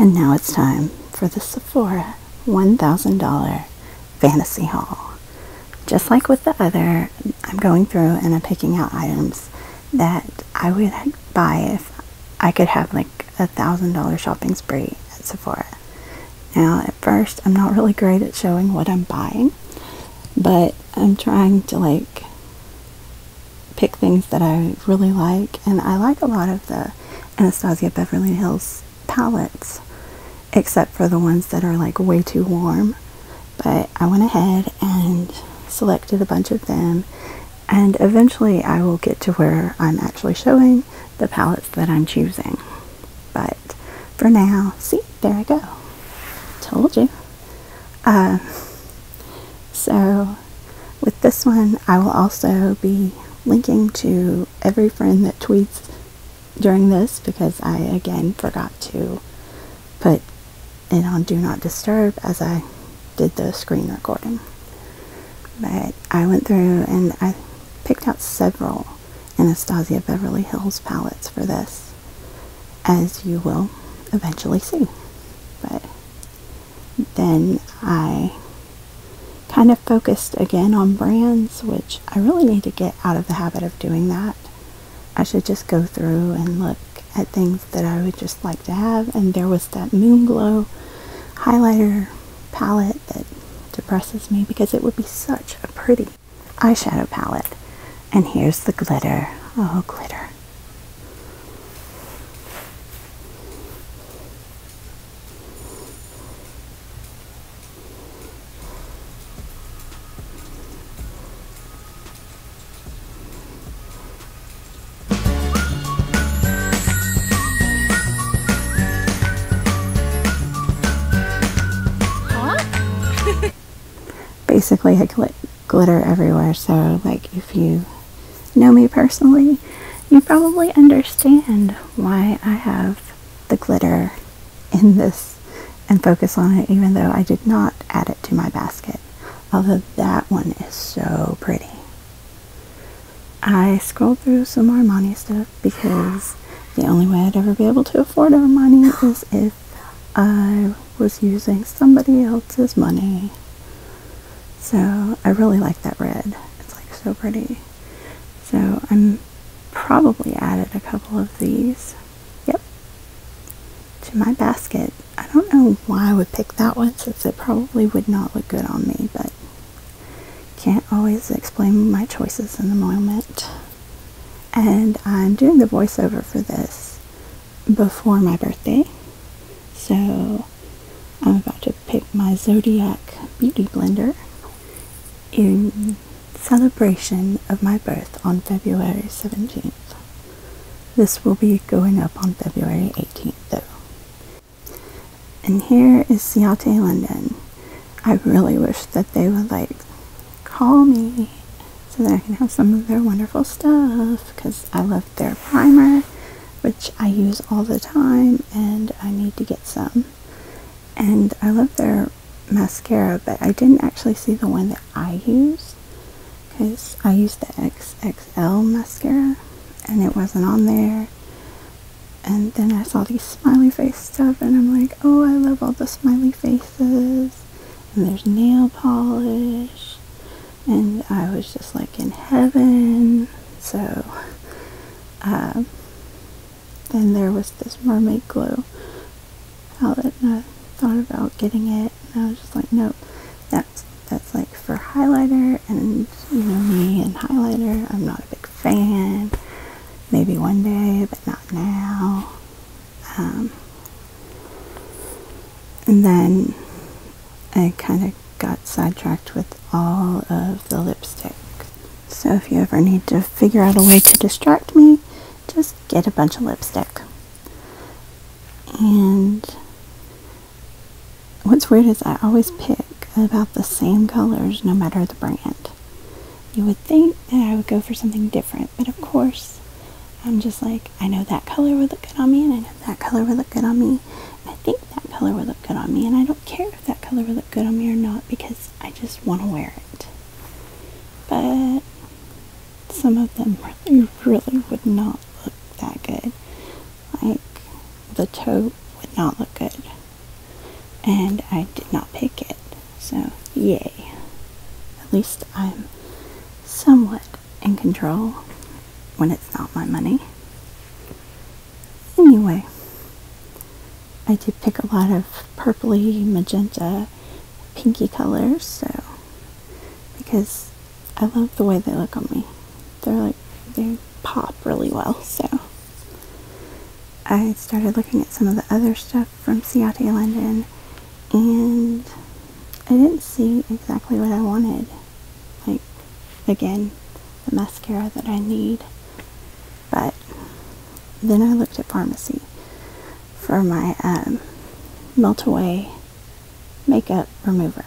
And now it's time for the Sephora $1,000 fantasy haul. Just like with the other, I'm going through and I'm picking out items that I would buy if I could have like $1,000 shopping spree at Sephora. Now at first I'm not really great at showing what I'm buying, but I'm trying to like pick things that I really like, and I like a lot of the Anastasia Beverly Hills palettes, except for the ones that are like way too warm. But I went ahead and selected a bunch of them, and eventually I will get to where I'm actually showing the palettes that I'm choosing. But for now, see, there I go. Told you. So with this one, I will also be linking to every friend that tweets during this, because I again forgot to put it on Do Not Disturb as I did the screen recording. But I went through and I picked out several Anastasia Beverly Hills palettes for this, as you will eventually see. But then I kind of focused again on brands, which I really need to get out of the habit of doing that. I should just go through and look at things that I would just like to have. And there was that Moon Glow highlighter palette that depresses me because it would be such a pretty eyeshadow palette. And here's the glitter. Oh, glitter. Basically, I glitter everywhere, so like if you know me personally, you probably understand why I have the glitter in this and focus on it, even though I did not add it to my basket. Although that one is so pretty. I scrolled through some Armani stuff because the only way I'd ever be able to afford Armani is if I was using somebody else's money. So I really like that red. It's like so pretty. So I'm probably added a couple of these. Yep. To my basket. I don't know why I would pick that one, since it probably would not look good on me, but can't always explain my choices in the moment. And I'm doing the voiceover for this before my birthday. So I'm about to pick my Zodiac Beauty Blender in celebration of my birth on February 17th. This will be going up on February 18th though. And here is Ciate London. I really wish that they would like call me so that I can have some of their wonderful stuff, because I love their primer, which I use all the time, and I need to get some. And I love their mascara, but I didn't actually see the one that I use, because I used the XXL mascara and it wasn't on there. And then I saw these smiley face stuff and I'm like, oh, I love all the smiley faces. And there's nail polish, and I was just like in heaven. So then there was this Mermaid Glow palette, and I thought about getting it, and I was just like, nope, that's like for highlighter, and you know me and highlighter, I'm not a big fan. Maybe one day, but not now. And then I kind of got sidetracked with all of the lipstick. So if you ever need to figure out a way to distract me, just get a bunch of lipstick. And what's weird is I always pick about the same colors no matter the brand. You would think that I would go for something different, but of course I'm just like, I know that color would look good on me, and I know that color would look good on me, and I think that color would look good on me, and I don't care if that color would look good on me or not, because I just want to wear it. But some of them really would not look that good. Like the taupe would did not look good. And I did not pick it. So, yay. At least I'm somewhat in control when it's not my money. Anyway, I did pick a lot of purpley, magenta, pinky colors, so because I love the way they look on me. They pop really well, so I started looking at some of the other stuff from Ciate London, and I didn't see exactly what I wanted. Like, again, the mascara that I need. But then I looked at Pharmacy for my melt away makeup remover,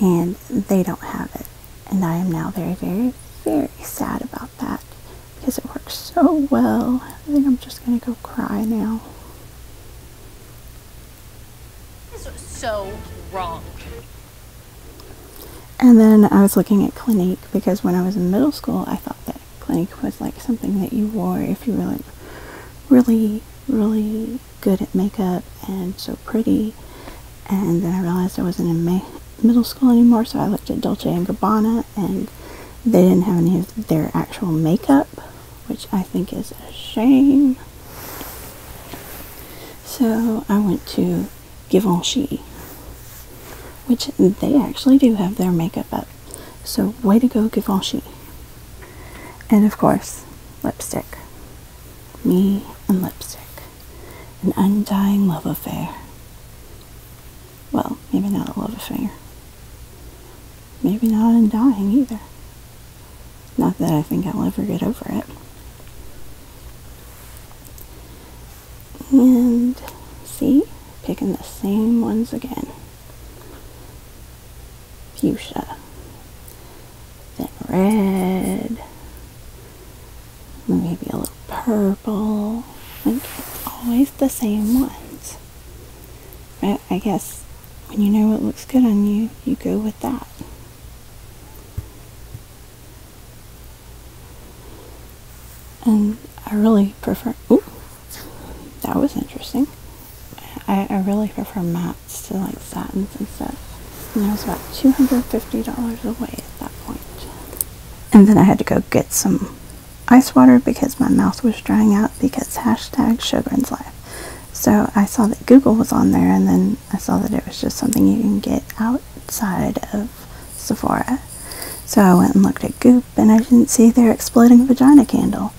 and they don't have it. And I am now very, very, very sad about that, because it works so well. I think I'm just going to go cry now. This is so wrong. And then I was looking at Clinique, because when I was in middle school, I thought that Clinique was like something that you wore if you were like really, really good at makeup and so pretty. And then I realized I wasn't in middle school anymore, so I looked at Dolce & Gabbana, and they didn't have any of their actual makeup, which I think is a shame. So I went to Givenchy, which they actually do have their makeup up. So way to go, Givenchy. And of course, lipstick. Me and lipstick. An undying love affair. Well, maybe not a love affair. Maybe not undying either. Not that I think I'll ever get over it. And see, picking the same ones again. Fuchsia. Then red. Maybe a little purple. Like, it's always the same ones. But I guess when you know what looks good on you, you go with that. And I really prefer, ooh, that was interesting. I really prefer mattes to like satins and stuff. And I was about $250 away at that point. And then I had to go get some ice water because my mouth was drying out, because hashtag Sjogren's life. So I saw that Google was on there, and then I saw that it was just something you can get outside of Sephora. So I went and looked at Goop, and I didn't see their exploding vagina candle.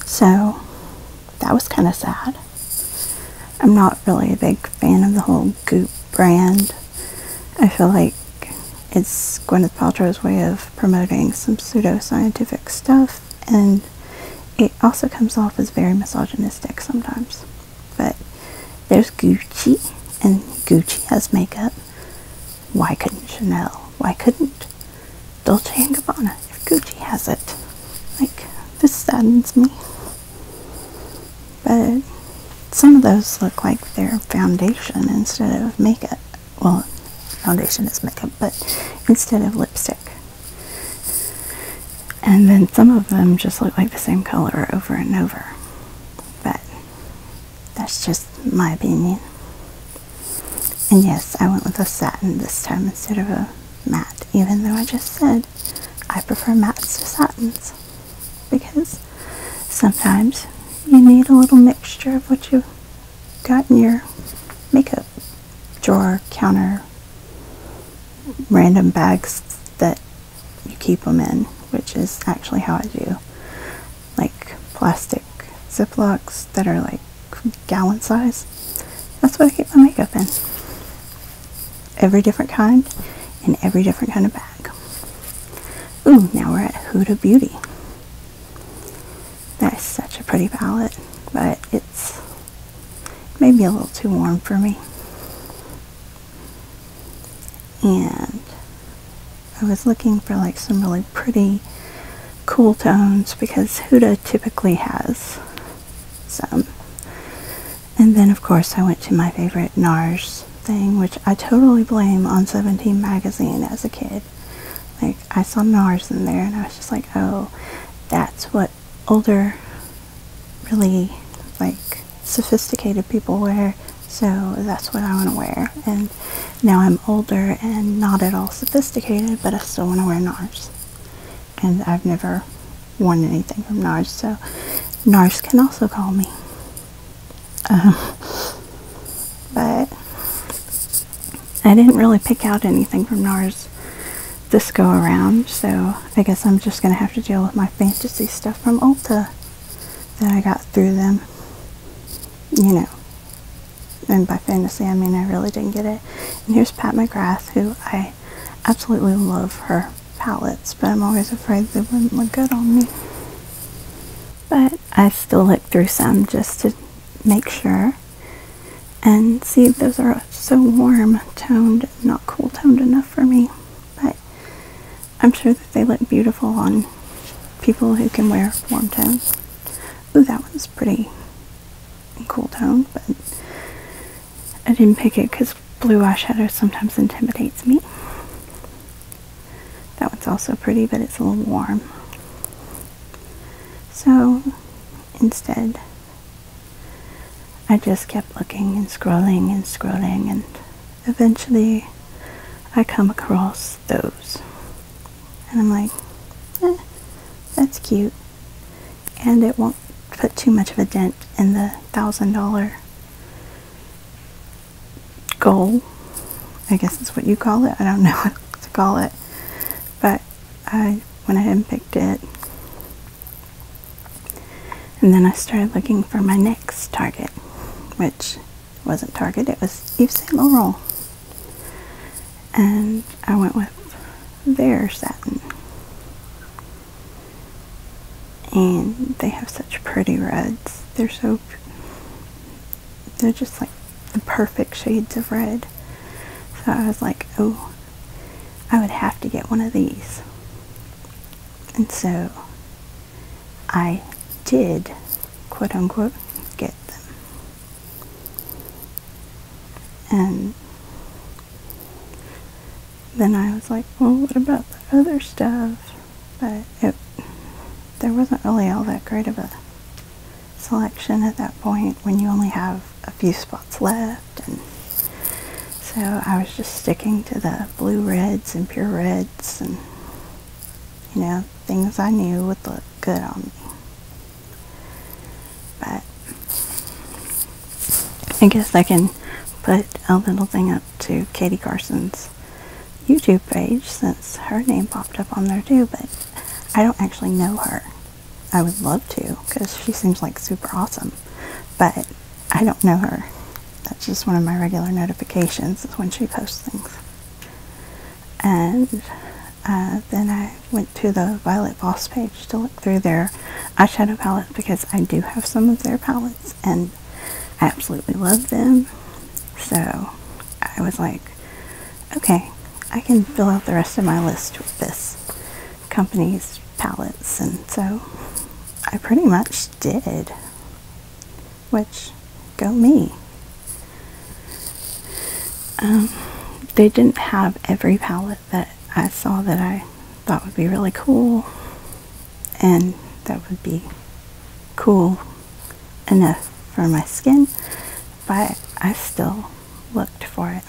So that was kind of sad. I'm not really a big fan of the whole Goop brand. I feel like it's Gwyneth Paltrow's way of promoting some pseudo-scientific stuff, and it also comes off as very misogynistic sometimes. But there's Gucci, and Gucci has makeup. Why couldn't Chanel? Why couldn't Dolce & Gabbana if Gucci has it? Like, this saddens me. But some of those look like they're foundation instead of makeup. Well, foundation is makeup, but instead of lipstick. And then some of them just look like the same color over and over. But that's just my opinion. And yes, I went with a satin this time instead of a matte, even though I just said I prefer mattes to satins, because sometimes you need a little mixture of what you got in your makeup drawer, counter, random bags that you keep them in, which is actually how I do, like plastic Ziplocs that are like gallon size. That's what I keep my makeup in. Every different kind, in every different kind of bag. Ooh, now we're at Huda Beauty. That is such a pretty palette, but it's maybe a little too warm for me. And I was looking for like some really pretty cool tones, because Huda typically has some. And then of course I went to my favorite NARS thing, which I totally blame on 17 magazine as a kid. Like, I saw NARS in there and I was just like, oh, that's what older, really like sophisticated people wear. So that's what I want to wear. And now I'm older and not at all sophisticated, but I still want to wear NARS. And I've never worn anything from NARS, so NARS can also call me. But I didn't really pick out anything from NARS this go around, so I guess I'm just going to have to deal with my fantasy stuff from Ulta that I got through them, you know. And by fantasy, I mean I really didn't get it. And here's Pat McGrath, who I absolutely love her palettes, but I'm always afraid they wouldn't look good on me. But I still look through some just to make sure. And see, those are so warm toned, not cool toned enough for me. But I'm sure that they look beautiful on people who can wear warm tones. Ooh, that one's pretty cool toned, but I didn't pick it because blue eyeshadow sometimes intimidates me. That one's also pretty, but it's a little warm. So instead, I just kept looking and scrolling, and eventually I come across those. And I'm like, that's cute. And it won't put too much of a dent in the $1,000 goal. I guess that's what you call it. I don't know what to call it. But I went ahead and picked it. And then I started looking for my next Target, which wasn't Target, it was Yves Saint Laurent. And I went with their satin. And they have such pretty reds. They're just like the perfect shades of red. So I was like, oh, I would have to get one of these. And so I did, quote unquote, get them. And then I was like, well, what about the other stuff? But there wasn't really all that great of a selection at that point when you only have a few spots left. And so I was just sticking to the blue reds and pure reds and, you know, things I knew would look good on me. But I guess I can put a little thing up to Katie Carson's YouTube page since her name popped up on there too, but I don't actually know her. I would love to because she seems like super awesome, but I don't know her. That's just one of my regular notifications is when she posts things. And then I went to the Violet Voss page to look through their eyeshadow palettes because I do have some of their palettes and I absolutely love them. So I was like, okay, I can fill out the rest of my list with this company's palettes. And so I pretty much did, which go me. They didn't have every palette that I saw that I thought would be really cool and that would be cool enough for my skin, but I still looked for it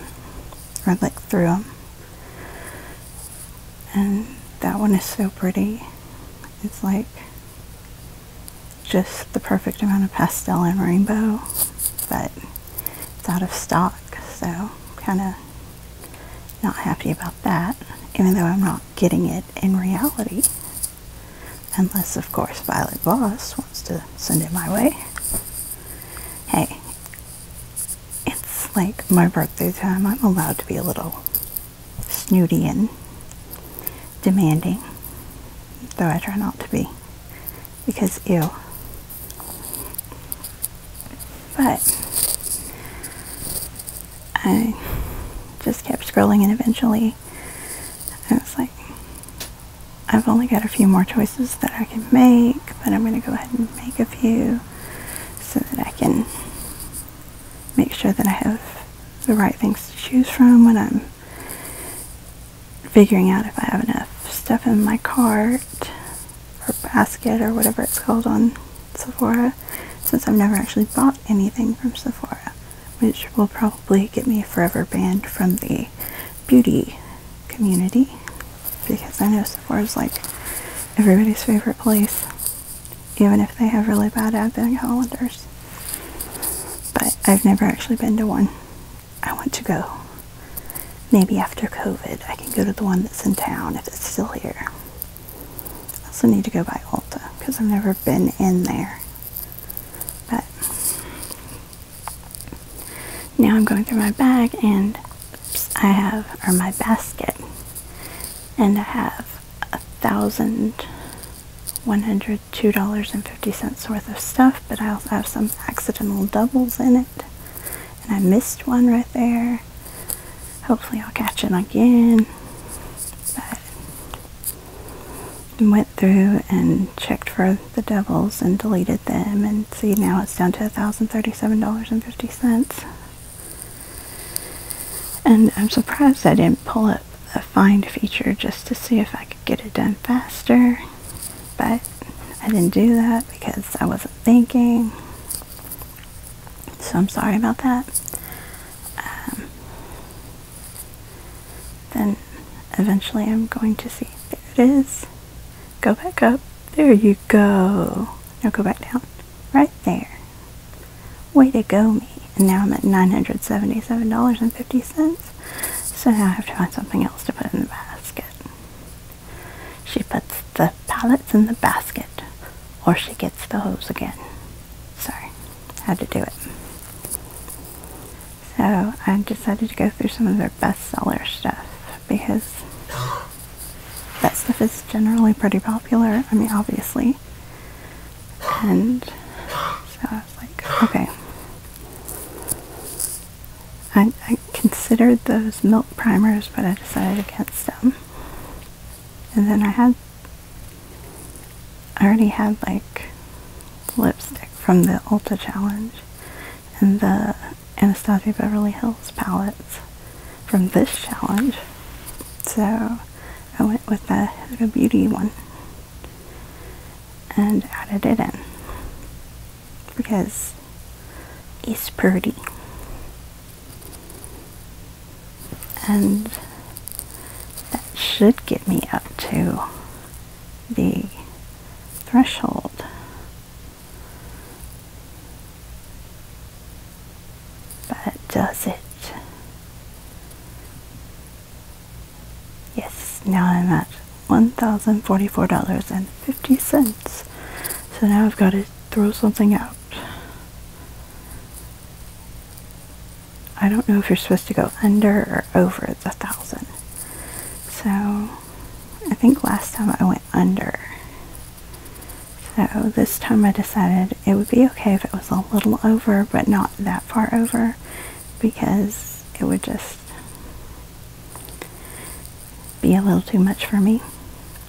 or looked through them. And that one is so pretty. It's like just the perfect amount of pastel and rainbow, but it's out of stock, so kind of not happy about that, even though I'm not getting it in reality, unless of course Violet Voss wants to send it my way. Hey, it's like my birthday time. I'm allowed to be a little snooty and demanding, though I try not to be, because ew. But I just kept scrolling, and eventually I was like, I've only got a few more choices that I can make, but I'm going to go ahead and make a few so that I can make sure that I have the right things to choose from when I'm figuring out if I have enough stuff in my cart or basket or whatever it's called on Sephora, since I've never actually bought anything from Sephora. which will probably get me forever banned from the beauty community, because I know Sephora is like everybody's favorite place, even if they have really bad advent calendars. But I've never actually been to one. I want to go. Maybe after COVID, I can go to the one that's in town if it's still here. I also need to go by Ulta because I've never been in there. But now I'm going through my bag and I have, or my basket, and I have $1,102.50 worth of stuff, but I also have some accidental doubles in it, and I missed one right there. Hopefully I'll catch it again. But I went through and checked for the doubles and deleted them, and see, now it's down to $1,037.50. And I'm surprised I didn't pull up the find feature just to see if I could get it done faster, but I didn't do that because I wasn't thinking, so I'm sorry about that. Then eventually I'm going to see, there it is, go back up, there you go, now go back down, right there, way to go me. And now I'm at $977.50, so now I have to find something else to put in the basket. She puts the palettes in the basket, or she gets the hose again. Sorry, had to do it. So I decided to go through some of their bestseller stuff, because that stuff is generally pretty popular. I mean, obviously. And so I was like, okay. I considered those milk primers, but I decided against them. And then I already had like lipstick from the Ulta challenge and the Anastasia Beverly Hills palettes from this challenge. So I went with the Huda Beauty one and added it in because it's pretty. And that should get me up to the threshold. But does it? Yes, now I'm at $1,044.50. So now I've got to throw something out. I don't know if you're supposed to go under or over the 1,000. So I think last time I went under. So this time I decided it would be okay if it was a little over, but not that far over, because it would just be a little too much for me.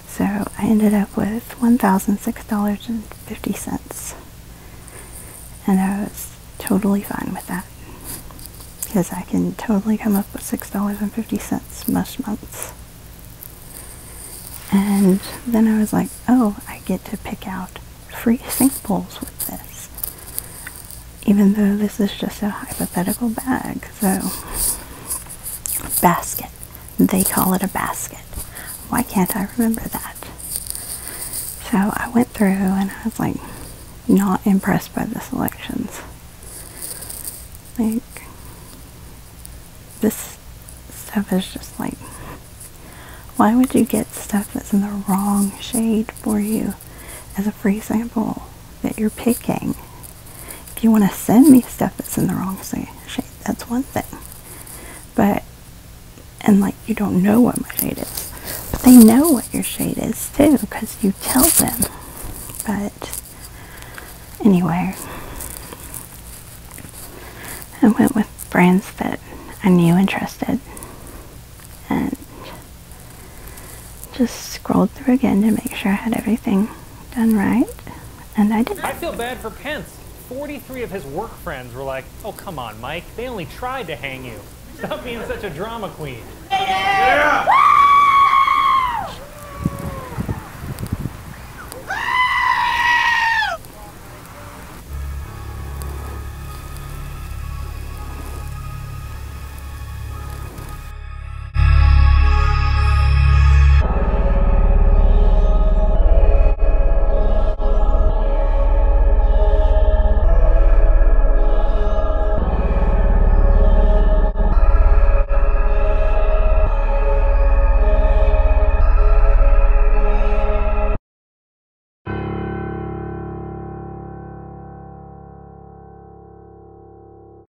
So I ended up with $1,006.50. And I was totally fine with that, because I can totally come up with $6.50 most months. And then I was like, oh, I get to pick out free samples with this, even though this is just a hypothetical bag. So, basket. They call it a basket. Why can't I remember that? So I went through and I was like, not impressed by the selections. Like, this stuff is just like, why would you get stuff that's in the wrong shade for you as a free sample that you're picking? If you want to send me stuff that's in the wrong shade, that's one thing. But, and like, you don't know what my shade is. But they know what your shade is too, because you tell them. But, anyway, I went with brands that I knew and trusted, and just scrolled through again to make sure I had everything done right, and I did. I feel bad for Pence. 43 of his work friends were like, oh, come on, Mike. They only tried to hang you. Stop being such a drama queen. Yeah!